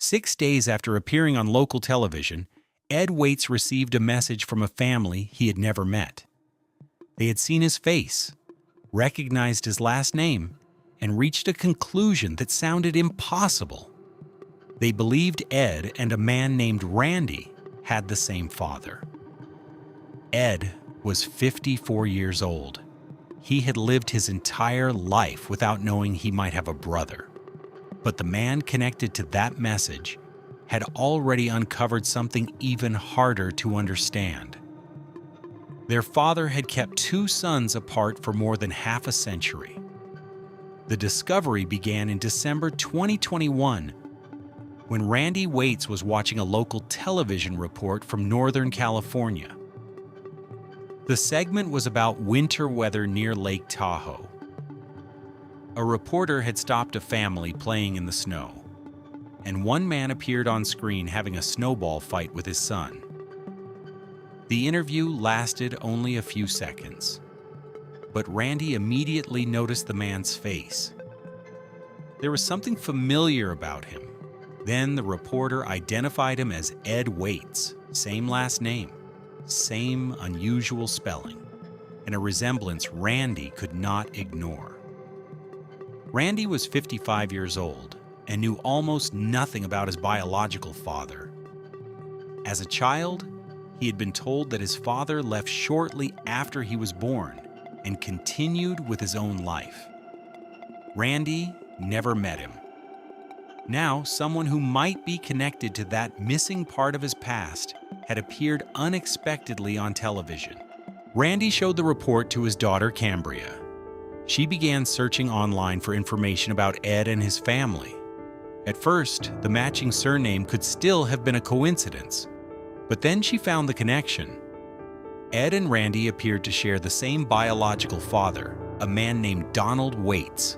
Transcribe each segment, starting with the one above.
6 days after appearing on local television, Ed Waits received a message from a family he had never met. They had seen his face, recognized his last name, and reached a conclusion that sounded impossible. They believed Ed and a man named Randy had the same father. Ed was 54 years old. He had lived his entire life without knowing he might have a brother. But the man connected to that message had already uncovered something even harder to understand. Their father had kept two sons apart for more than half a century. The discovery began in December 2021 when Randy Waits was watching a local television report from Northern California. The segment was about winter weather near Lake Tahoe. A reporter had stopped a family playing in the snow, and one man appeared on screen having a snowball fight with his son. The interview lasted only a few seconds, but Randy immediately noticed the man's face. There was something familiar about him. Then the reporter identified him as Ed Waits, same last name, same unusual spelling, and a resemblance Randy could not ignore. Randy was 55 years old and knew almost nothing about his biological father. As a child, he had been told that his father left shortly after he was born and continued with his own life. Randy never met him. Now, someone who might be connected to that missing part of his past had appeared unexpectedly on television. Randy showed the report to his daughter, Cambria. She began searching online for information about Ed and his family. At first, the matching surname could still have been a coincidence, but then she found the connection. Ed and Randy appeared to share the same biological father, a man named Donald Waits.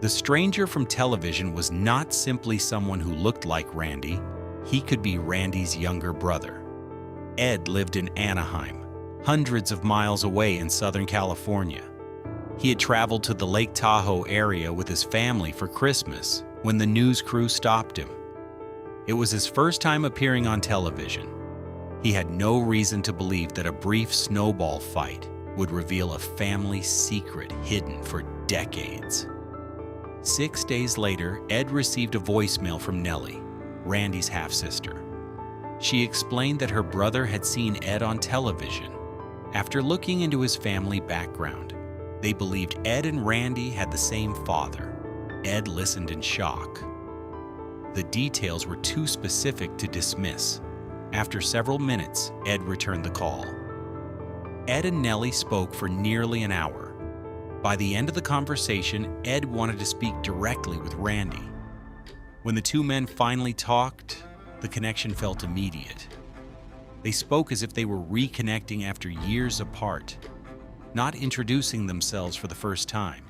The stranger from television was not simply someone who looked like Randy. He could be Randy's younger brother. Ed lived in Anaheim, hundreds of miles away in Southern California. He had traveled to the Lake Tahoe area with his family for Christmas when the news crew stopped him. It was his first time appearing on television. He had no reason to believe that a brief snowball fight would reveal a family secret hidden for decades. 6 days later, Ed received a voicemail from Nellie, Randy's half-sister. She explained that her brother had seen Ed on television. After looking into his family background, they believed Ed and Randy had the same father. Ed listened in shock. The details were too specific to dismiss. After several minutes, Ed returned the call. Ed and Nellie spoke for nearly an hour. By the end of the conversation, Ed wanted to speak directly with Randy. When the two men finally talked, the connection felt immediate. They spoke as if they were reconnecting after years apart, not introducing themselves for the first time.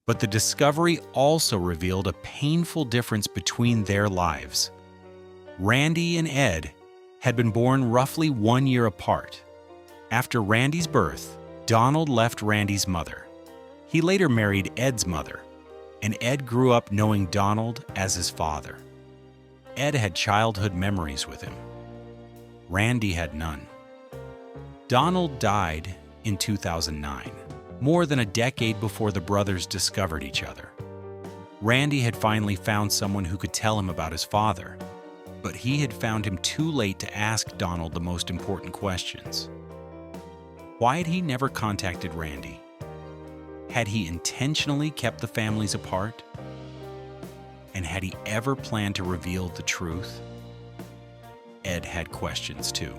But the discovery also revealed a painful difference between their lives. Randy and Ed had been born roughly 1 year apart. After Randy's birth, Donald left Randy's mother. He later married Ed's mother, and Ed grew up knowing Donald as his father. Ed had childhood memories with him. Randy had none. Donald died in 2009, more than a decade before the brothers discovered each other. Randy had finally found someone who could tell him about his father, but he had found him too late to ask Donald the most important questions. Why had he never contacted Randy? Had he intentionally kept the families apart? And had he ever planned to reveal the truth? Ed had questions too.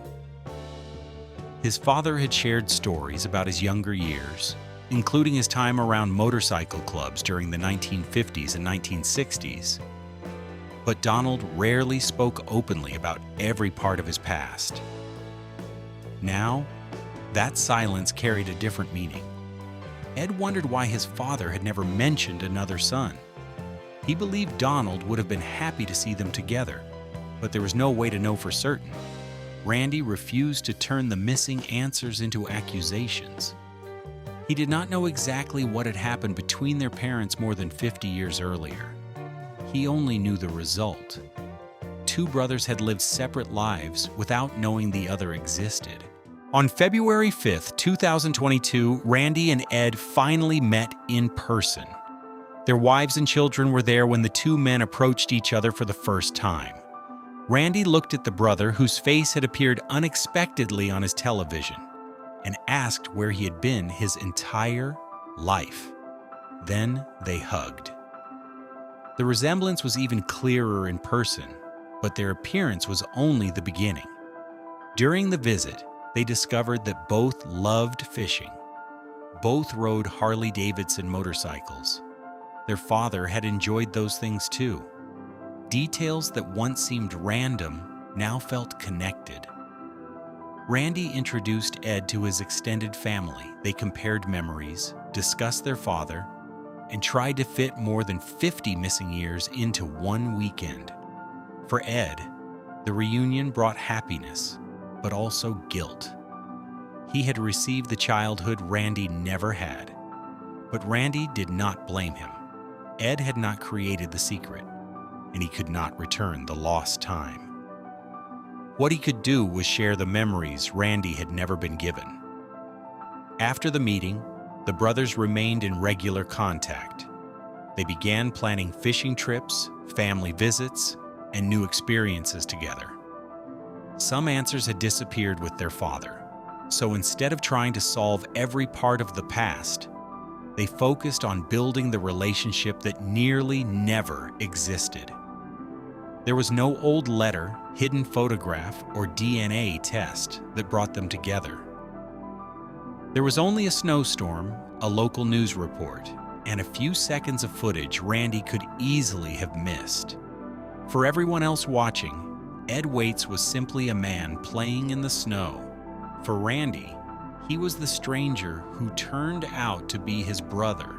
His father had shared stories about his younger years, including his time around motorcycle clubs during the 1950s and 1960s. But Donald rarely spoke openly about every part of his past. Now, that silence carried a different meaning. Ed wondered why his father had never mentioned another son. He believed Donald would have been happy to see them together, but there was no way to know for certain. Randy refused to turn the missing answers into accusations. He did not know exactly what had happened between their parents more than 50 years earlier. He only knew the result. two brothers had lived separate lives without knowing the other existed. On February 5th, 2022, Randy and Ed finally met in person. Their wives and children were there when the two men approached each other for the first time. Randy looked at the brother whose face had appeared unexpectedly on his television and asked where he had been his entire life. Then they hugged. The resemblance was even clearer in person, but their appearance was only the beginning. During the visit, they discovered that both loved fishing. Both rode Harley-Davidson motorcycles. Their father had enjoyed those things too. Details that once seemed random now felt connected. Randy introduced Ed to his extended family. They compared memories, discussed their father, and tried to fit more than 50 missing years into one weekend. For Ed, the reunion brought happiness, but also guilt. He had received the childhood Randy never had. But Randy did not blame him. Ed had not created the secret, and he could not return the lost time. What he could do was share the memories Randy had never been given. After the meeting, the brothers remained in regular contact. They began planning fishing trips, family visits, and new experiences together. Some answers had disappeared with their father, so instead of trying to solve every part of the past, they focused on building the relationship that nearly never existed. There was no old letter, hidden photograph, or DNA test that brought them together. There was only a snowstorm, a local news report, and a few seconds of footage Randy could easily have missed. For everyone else watching, Ed Waits was simply a man playing in the snow. For Randy, he was the stranger who turned out to be his brother.